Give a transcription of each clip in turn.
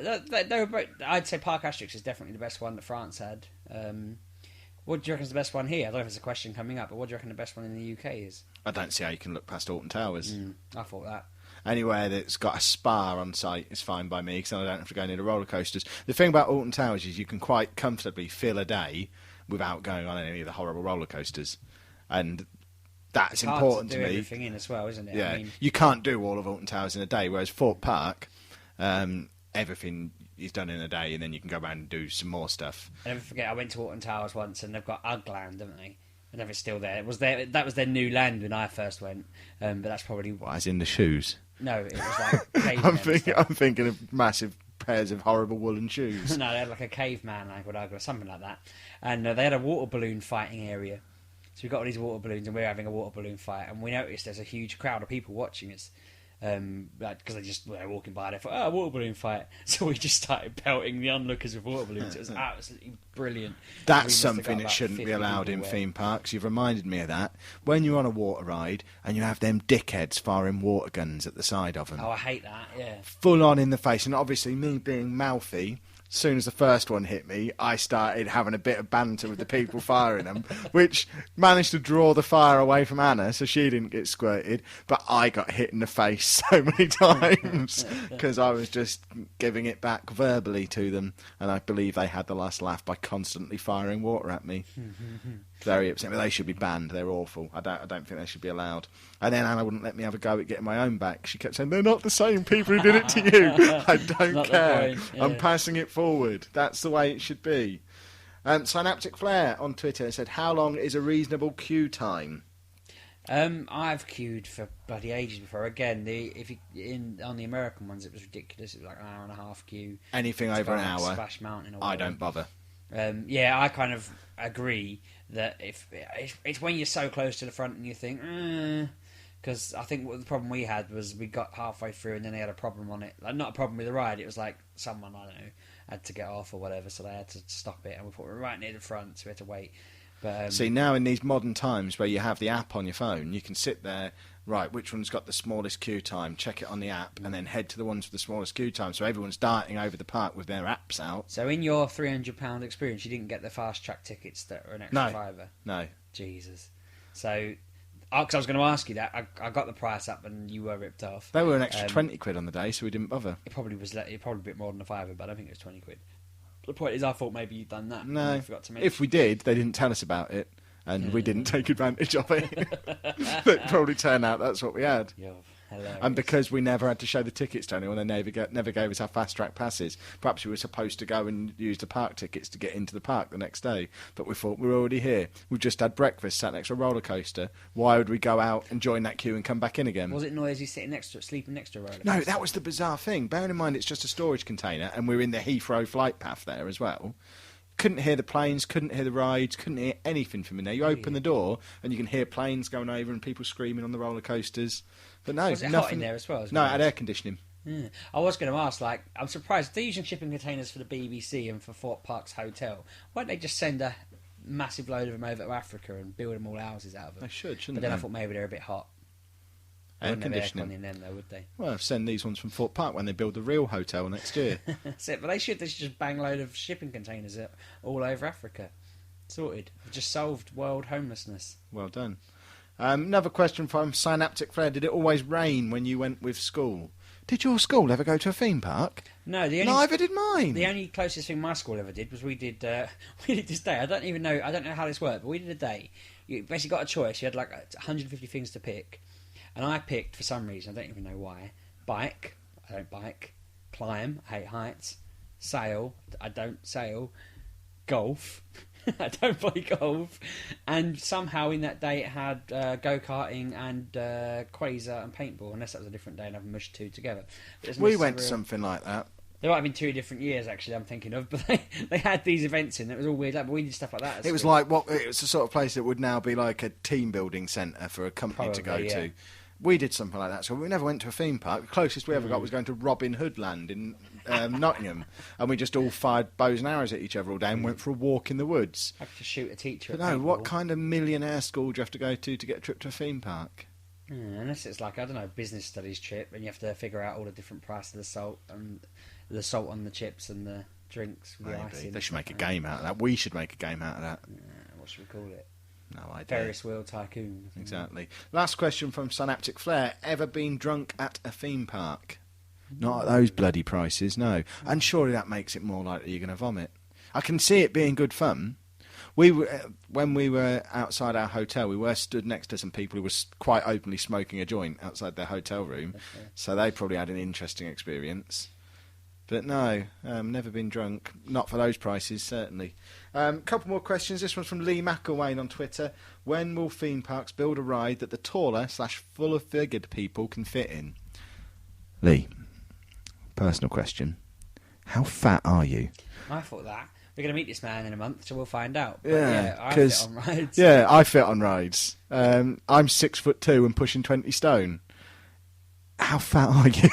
They were both, I'd say Parc Asterix is definitely the best one that France had. What do you reckon is the best one here? I don't know if it's a question coming up, but what do you reckon the best one in the UK is? I don't see how you can look past Alton Towers. I thought that. Anywhere that's got a spa on site is fine by me, because I don't have to go near the roller coasters. The thing about Alton Towers is you can quite comfortably fill a day without going on any of the horrible roller coasters, and that's important to me. Everything in as well, isn't it? Yeah, I mean, you can't do all of Alton Towers in a day, whereas Fort Park, everything is done in a day, and then you can go around and do some more stuff. I never forget, I went to Alton Towers once, and they've got Ugland, haven't they? I don't know if it's still there. That was their new land when I first went, but that's probably... What, as in the shoes? No, it was like caveman I'm thinking of massive pairs of horrible woolen shoes. No, they had like a caveman ankle or something like that. And they had a water balloon fighting area. So we got all these water balloons and we were having a water balloon fight. And we noticed there's a huge crowd of people watching us. Because they just were walking by, they thought, water balloon fight. So we just started pelting the onlookers with water balloons. It was absolutely brilliant. That's something that shouldn't be allowed in theme parks. You've reminded me of that. When you're on a water ride and you have them dickheads firing water guns at the side of them. Oh, I hate that, yeah. Full on in the face. And obviously me being mouthy, as soon as the first one hit me, I started having a bit of banter with the people firing them, which managed to draw the fire away from Anna, so she didn't get squirted. But I got hit in the face so many times because I was just giving it back verbally to them, and I believe they had the last laugh by constantly firing water at me. Very upsetting. They should be banned. They're awful. I don't think they should be allowed. And then Anna wouldn't let me have a go at getting my own back. She kept saying, they're not the same people who did it to you. I don't care. Yeah. I'm passing it forward. That's the way it should be. Synaptic Flare on Twitter said, how long is a reasonable queue time? I've queued for bloody ages before. Again, on the American ones, it was ridiculous. It was like an hour and a half queue. Anything over an hour, Splash Mountain or I don't bother. Yeah, I kind of agree that if it's when you're so close to the front and you think, because I think what the problem we had was we got halfway through and then they had a problem on it. Like, not a problem with the ride, it was like someone, I don't know, had to get off or whatever, so they had to stop it, and we thought we were right near the front, so we had to wait. But see, now in these modern times where you have the app on your phone, you can sit there, right, which one's got the smallest queue time, check it on the app, and then head to the ones with the smallest queue time, so everyone's darting over the park with their apps out. So in your £300 experience, you didn't get the fast track tickets that are an extra fiver? No. Jesus. So, because I was going to ask you that, I got the price up and you were ripped off. They were an extra 20 quid on the day, so we didn't bother. It probably a bit more than a fiver, but I don't think it was 20 quid. The point is, I thought maybe you'd done that. No. You forgot to mention. If we did, they didn't tell us about it. And we didn't take advantage of it. It probably turned out that's what we had. And because we never had to show the tickets to anyone, they never gave us our fast track passes. Perhaps we were supposed to go and use the park tickets to get into the park the next day. But we thought, we're already here. We've just had breakfast, sat next to a roller coaster. Why would we go out and join that queue and come back in again? Was it noisy sleeping next to a roller coaster? No, that was the bizarre thing. Bearing in mind it's just a storage container and we're in the Heathrow flight path there as well. Couldn't hear the planes, couldn't hear the rides, couldn't hear anything from in there. You open the door and you can hear planes going over and people screaming on the roller coasters. But no, was it nothing hot in there as well? No, it had air conditioning. Yeah. I was going to ask, I'm surprised they're using shipping containers for the BBC and for Fort Park's hotel. Why don't they just send a massive load of them over to Africa and build them all houses out of them? They shouldn't But then I thought maybe they're a bit hot. Air conditioning. Aircon in them, though, would they? Well, send these ones from Fort Park when they build the real hotel next year. That's it. But they should just bang a load of shipping containers all over Africa. Sorted. We've just solved world homelessness. Well done. Another question from Synaptic Flare. Did it always rain when you went with school? Did your school ever go to a theme park? No, neither did mine. The only closest thing my school ever did was we did this day. I don't know how this worked, but we did a day. You basically got a choice. You had like 150 things to pick. And I picked, for some reason, I don't even know why, bike, I don't bike, climb, I hate heights, sail, I don't sail, golf, I don't play golf, and somehow in that day it had go-karting and quasar and paintball, unless that was a different day and I've mushed two together. We went to something like that. There might have been 2 different years, actually, I'm thinking of, but they had these events in. It was all weird, but we did stuff like that. It was like it was the sort of place that would now be like a team building centre for a company to go to. We did something like that, so we never went to a theme park. The closest we ever got was going to Robin Hood Land in Nottingham, and we just all fired bows and arrows at each other all day and went for a walk in the woods. I have to shoot a teacher. But no, what kind of millionaire school do you have to go to get a trip to a theme park? Unless it's like, I don't know, business studies trip, and you have to figure out all the different prices of the salt and the salt on the chips and the drinks with the ice Maybe in. they should make a game out of that. We should make a game out of that. What should we call it? No idea. Ferris wheel tycoon. Exactly. Last question from Synaptic Flare. Ever been drunk at a theme park? Not at those bloody prices, no. And surely that makes it more likely you're going to vomit. I can see it being good fun. When we were outside our hotel, we were stood next to some people who were quite openly smoking a joint outside their hotel room, so they probably had an interesting experience. But no, never been drunk. Not for those prices, certainly. Couple more questions. This one's from Lee McElwain on Twitter. When will theme parks build a ride that the taller/fuller-figured people can fit in? Lee, personal question. How fat are you? I thought that. We're going to meet this man in a month, so we'll find out. But I fit on rides. Yeah, I fit on rides. I'm 6'2" and pushing 20 stone. How fat are you?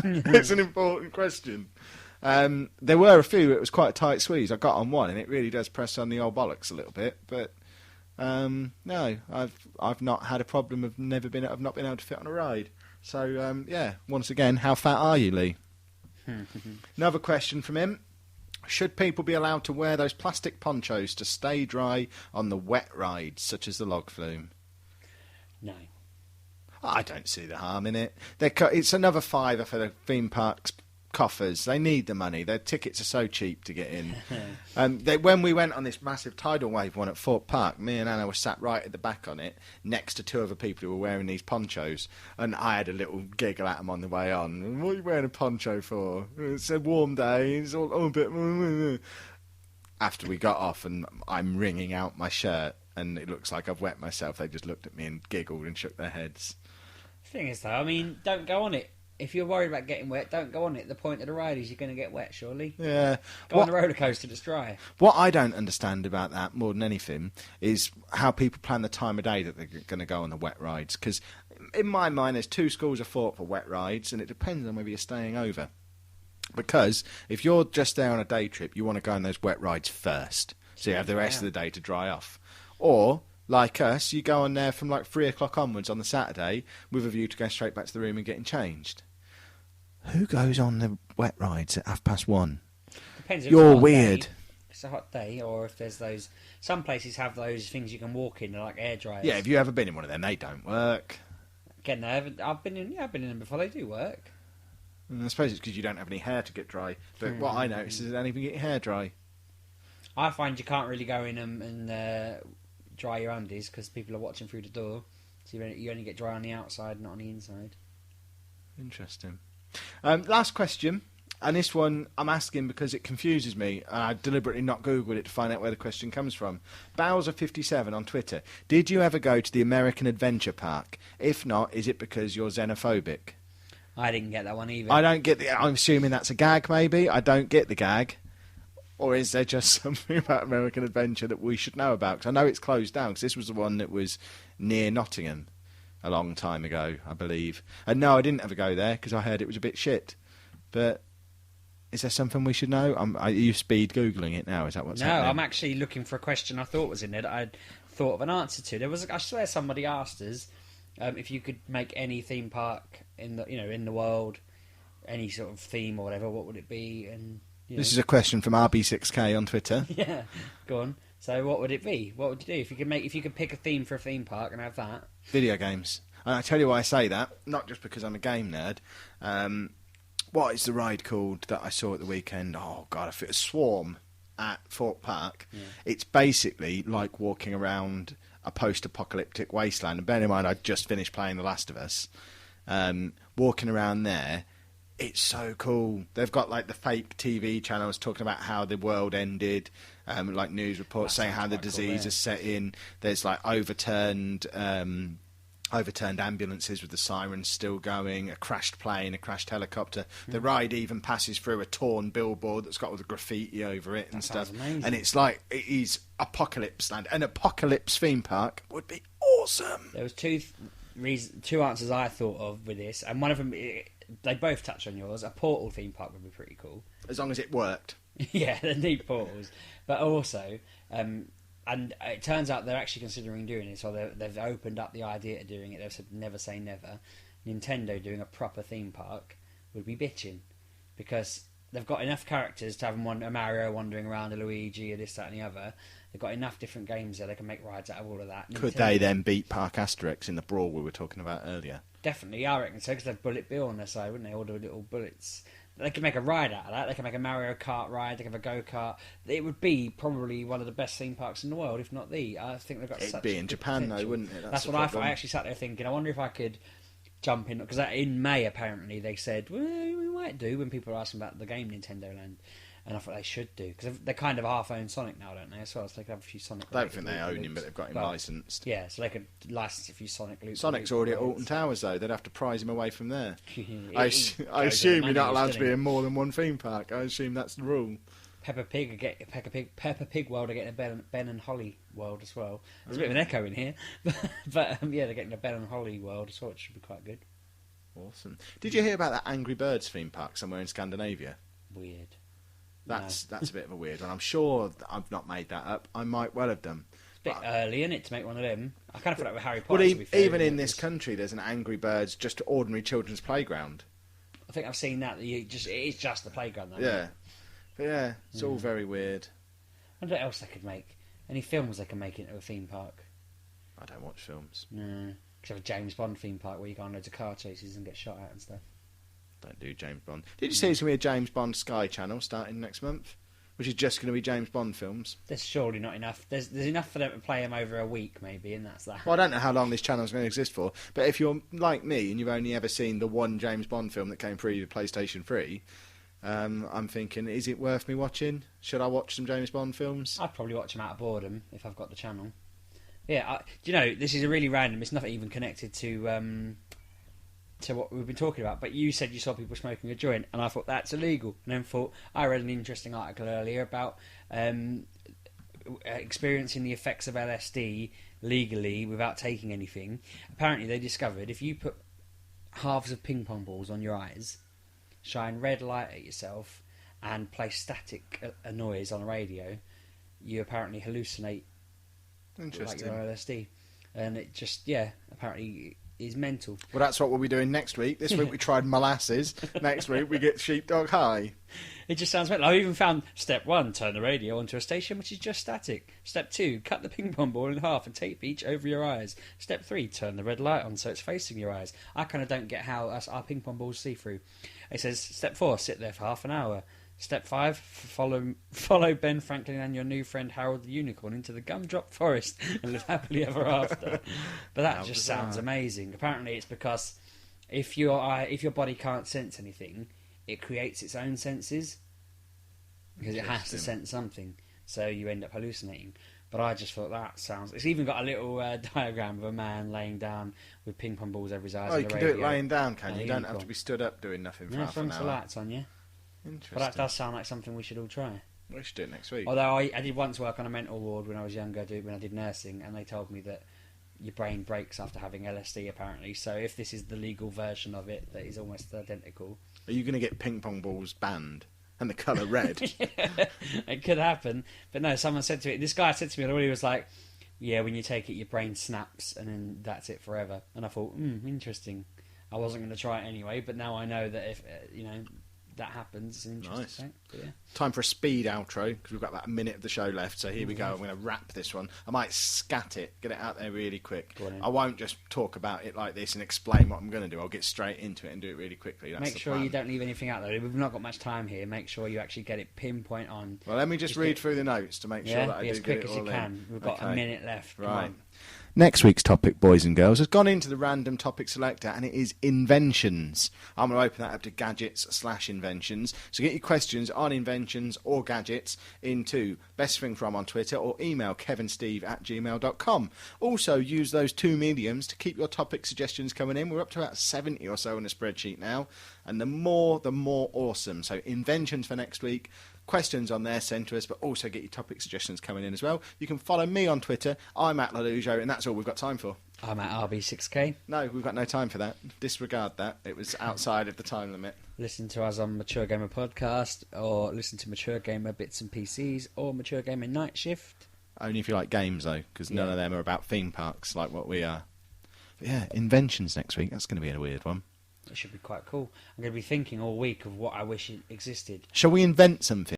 It's an important question. There were a few. It was quite a tight squeeze. I got on one, and it really does press on the old bollocks a little bit. But no, I've not had a problem of not been able to fit on a ride. So once again, how fat are you, Lee? Another question from him. Should people be allowed to wear those plastic ponchos to stay dry on the wet rides, such as the log flume? No. I don't see the harm in it. It's another £5 for the theme park's coffers. They need the money. Their tickets are so cheap to get in. When we went on this massive tidal wave one at Fort Park, me and Anna were sat right at the back on it, next to two other people who were wearing these ponchos, and I had a little giggle at them on the way on. What are you wearing a poncho for? It's a warm day. It's all a bit... After we got off and I'm wringing out my shirt and it looks like I've wet myself, they just looked at me and giggled and shook their heads. The thing is, though, I mean, don't go on it. If you're worried about getting wet, don't go on it. The point of the ride is you're going to get wet, surely. Yeah. Go on the roller coaster that's dry. What I don't understand about that more than anything is how people plan the time of day that they're going to go on the wet rides. Because in my mind, there's two schools of thought for wet rides, and it depends on whether you're staying over. Because if you're just there on a day trip, you want to go on those wet rides first, so you have the rest of the day to dry off. Or, like us, you go on there from like 3 o'clock onwards on the Saturday with a view to go straight back to the room and getting changed. Who goes on the wet rides at 1:30? Depends if You're it's a hot weird. Day. If it's a hot day, or if there's those... Some places have those things you can walk in, like air dryers. Yeah, if you ever been in one of them, they don't work. Again, I've been in them before. They do work. And I suppose it's because you don't have any hair to get dry. But what I notice is they don't even get your hair dry. I find you can't really go in them and dry your undies because people are watching through the door. So you only get dry on the outside, not on the inside. Interesting. Last question, and this one I'm asking because it confuses me. I deliberately not Googled it to find out where the question comes from. Bowser57 on Twitter. Did you ever go to the American Adventure Park? If not, is it because you're xenophobic? I didn't get that one either. I don't get I'm assuming that's a gag, maybe. I don't get the gag. Or is there just something about American Adventure that we should know about? Because I know it's closed down, because this was the one that was near Nottingham a long time ago, I believe. And no, I didn't ever go there, because I heard it was a bit shit. But is there something we should know? Are you speed Googling it now? Is that what's happening? No, I'm actually looking for a question I thought was in there that I'd thought of an answer to. I swear somebody asked us if you could make any theme park in the world, any sort of theme or whatever, what would it be? And this is a question from RB6K on Twitter. Yeah, go on. So what would it be? What would you do if you could pick a theme for a theme park and have that? Video games. And I tell you why I say that, not just because I'm a game nerd. What is the ride called that I saw at the weekend? Oh God, I feel Swarm at Fort Park. Yeah. It's basically like walking around a post-apocalyptic wasteland. And bear in mind, I'd just finished playing The Last of Us. Walking around there, it's so cool. They've got like the fake TV channels talking about how the world ended, like news reports saying how the disease is set in. There's like overturned ambulances with the sirens still going, a crashed plane, a crashed helicopter. The ride even passes through a torn billboard that's got all the graffiti over it and stuff. Amazing. And it's like, it is apocalypse land. An apocalypse theme park would be awesome. There was two answers I thought of with this, and one of them, they both touch on yours. A portal theme park would be pretty cool. As long as it worked. Yeah, they need portals. But also... and it turns out they're actually considering doing it, so they've opened up the idea to doing it. They've said never say never. Nintendo doing a proper theme park would be bitching, because they've got enough characters to have a Mario wandering around, a Luigi, or this, that, and the other. They've got enough different games there. They can make rides out of all of that. Could they then beat Park Asterix in the brawl we were talking about earlier? Definitely, I reckon so, because they've Bullet Bill on their side, wouldn't they? All the little bullets. They could make a ride out of that. They could make a Mario Kart ride. They could have a go-kart. It would be probably one of the best theme parks in the world, if not the. I think they've got It'd such be in Japan, potential. though, wouldn't it? That's what I thought. I actually sat there thinking, I wonder if I could jump in, because in May apparently they said, well, we might do, when people are asking about the game Nintendo Land, and I thought they should do, because they're kind of half own Sonic now, don't they, as well, so they could have a few Sonic. I don't think they own him, but they've got him licensed. Yeah, so they could license a few Sonic loops. Sonic's already at Alton Towers, though. They'd have to prize him away from there. I Goes assume you're not allowed to be in. in more than one theme park. I assume that's the rule. Peppa Pig World are getting a Ben and Holly World as well. There's a bit of an echo in here, but yeah, they're getting a Ben and Holly World as well, which should be quite good. Awesome. Did you hear about that Angry Birds theme park somewhere in Scandinavia? Weird. That's a bit of a weird one. I'm sure that I've not made that up. I might well have done. It's a bit early, isn't it, to make one of them? I kind of feel like with Harry Potter. Well, to be fair, even in this country, there's an Angry Birds, just ordinary children's playground. I think I've seen that. It is just the playground, though. Yeah. But yeah, it's all very weird. I wonder what else they could make. Any films they can make into a theme park? I don't watch films. No. Could have a James Bond theme park where you go on loads of car chases and get shot at and stuff. Don't do James Bond. Did you see there's going to be a James Bond Sky channel starting next month? Which is just going to be James Bond films. There's surely not enough. There's enough for them to play them over a week, maybe, and that's that. Well, I don't know how long this channel's going to exist for, but if you're like me and you've only ever seen the one James Bond film that came free to PlayStation 3, I'm thinking, is it worth me watching? Should I watch some James Bond films? I'd probably watch them out of boredom if I've got the channel. Yeah, do you know, this is a really random, it's not even connected to what we've been talking about, but you said you saw people smoking a joint, and I thought that's illegal, and then thought, I read an interesting article earlier about experiencing the effects of LSD legally without taking anything. Apparently they discovered if you put halves of ping pong balls on your eyes, shine red light at yourself, and play static a noise on a radio, you apparently hallucinate like your LSD. And it just, apparently is mental. Well, that's what we'll be doing next week. This week we tried molasses. Next week we get sheepdog high. It just sounds mental. I even found step 1, turn the radio onto a station which is just static. Step 2, cut the ping pong ball in half and tape each over your eyes. Step 3, turn the red light on so it's facing your eyes. I kind of don't get how our ping pong balls see through. It says step 4, sit there for half an hour. Step 5, follow Ben Franklin and your new friend Harold the Unicorn into the gumdrop forest and live happily ever after. But that just sounds amazing. Apparently it's because if your body can't sense anything, it creates its own senses because it has to sense something, so you end up hallucinating. But I just thought that sounds... It's even got a little diagram of a man laying down with ping pong balls over his eyes. Oh, you can do it laying down, can you? You don't have to be stood up doing nothing for half an hour. Some lights on, yeah. Interesting. But that does sound like something we should all try. We should do it next week. Although I did once work on a mental ward when I was younger, when I did nursing, and they told me that your brain breaks after having LSD, apparently. So if this is the legal version of it, that is almost identical. Are you going to get ping pong balls banned? And the colour red? It could happen. But no, someone said to me, this guy said to me already, was like, yeah, when you take it, your brain snaps, and then that's it forever. And I thought, interesting. I wasn't going to try it anyway, but now I know that if, that happens, it's an interesting fact. Yeah. Time for a speed outro, because we've got about a minute of the show left, so here we go. I'm going to wrap this one. I might scat it, get it out there really quick. I won't just talk about it like this and explain what I'm going to do. I'll get straight into it and do it really quickly. That's Make sure you don't leave anything out there. We've not got much time here. Make sure you actually get it pinpoint on. Well, let me just read through the notes to make sure that I do as quick get it as all you can. We've got a minute left. Right. Next week's topic, boys and girls, has gone into the random topic selector, and it is inventions. I'm going to open that up to gadgets/inventions. So get your questions on inventions or gadgets into Best Thing From on Twitter, or email kevinsteve@gmail.com. Also, use those two mediums to keep your topic suggestions coming in. We're up to about 70 or so on the spreadsheet now, and the more awesome. So inventions for next week. Questions on there sent to us, but also get your topic suggestions coming in as well. You can follow me on Twitter. I'm at Lalujo, and that's all we've got time for. I'm at RB6K. No, we've got no time for that. Disregard that. It was outside of the time limit. Listen to us on Mature Gamer Podcast, or listen to Mature Gamer Bits and PCs, or Mature Gamer Night Shift. Only if you like games, though, because none of them are about theme parks like what we are. But yeah, inventions next week. That's going to be a weird one. It should be quite cool. I'm going to be thinking all week of what I wish it existed. Shall we invent something?